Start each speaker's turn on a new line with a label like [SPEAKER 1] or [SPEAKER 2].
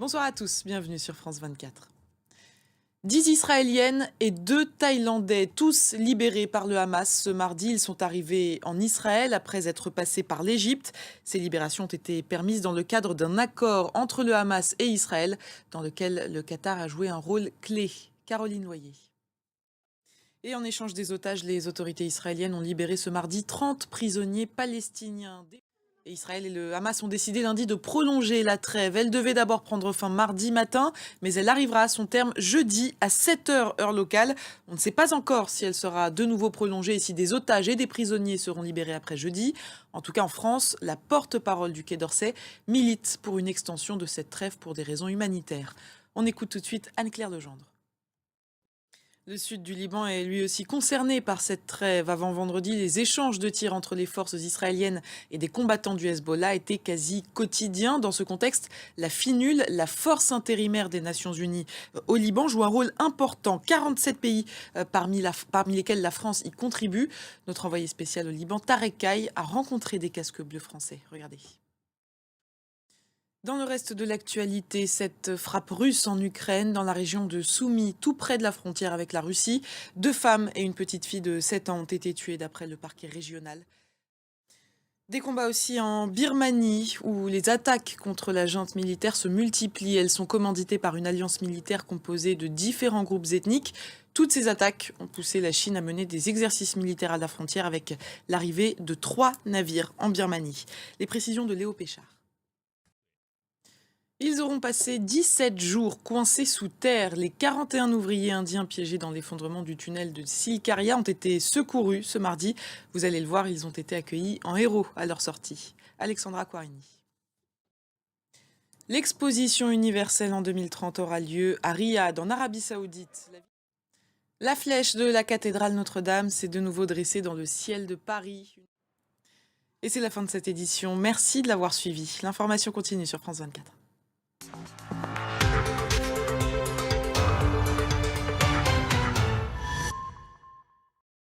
[SPEAKER 1] Bonsoir à tous, bienvenue sur France 24. 10 Israéliennes et 2 Thaïlandais, tous libérés par le Hamas. Ce mardi, ils sont arrivés en Israël après être passés par l'Égypte. Ces libérations ont été permises dans le cadre d'un accord entre le Hamas et Israël, dans lequel le Qatar a joué un rôle clé. Caroline Loyer. Et en échange des otages, les autorités israéliennes ont libéré ce mardi 30 prisonniers palestiniens. Et Israël et le Hamas ont décidé lundi de prolonger la trêve. Elle devait d'abord prendre fin mardi matin, mais elle arrivera à son terme jeudi à 7 heures heure locale. On ne sait pas encore si elle sera de nouveau prolongée et si des otages et des prisonniers seront libérés après jeudi. En tout cas, en France, la porte-parole du Quai d'Orsay milite pour une extension de cette trêve pour des raisons humanitaires. On écoute tout de suite Anne-Claire Legendre. Le sud du Liban est lui aussi concerné par cette trêve. Avant vendredi, les échanges de tirs entre les forces israéliennes et des combattants du Hezbollah étaient quasi quotidiens. Dans ce contexte, la FINUL, la force intérimaire des Nations Unies au Liban, joue un rôle important. 47 pays parmi lesquels la France y contribue. Notre envoyé spécial au Liban, Tarek Kaye, a rencontré des casques bleus français. Regardez. Dans le reste de l'actualité, cette frappe russe en Ukraine, dans la région de Soumy, tout près de la frontière avec la Russie, 2 femmes et une petite fille de 7 ans ont été tuées d'après le parquet régional. Des combats aussi en Birmanie, où les attaques contre la junte militaire se multiplient. Elles sont commanditées par une alliance militaire composée de différents groupes ethniques. Toutes ces attaques ont poussé la Chine à mener des exercices militaires à la frontière avec l'arrivée de 3 navires en Birmanie. Les précisions de Léo Péchard. Ils auront passé 17 jours coincés sous terre. Les 41 ouvriers indiens piégés dans l'effondrement du tunnel de Silkaria ont été secourus ce mardi. Vous allez le voir, ils ont été accueillis en héros à leur sortie. Alexandra Quarini. L'exposition universelle en 2030 aura lieu à Riyad, en Arabie Saoudite. La flèche de la cathédrale Notre-Dame s'est de nouveau dressée dans le ciel de Paris. Et c'est la fin de cette édition. Merci de l'avoir suivi. L'information continue sur France 24.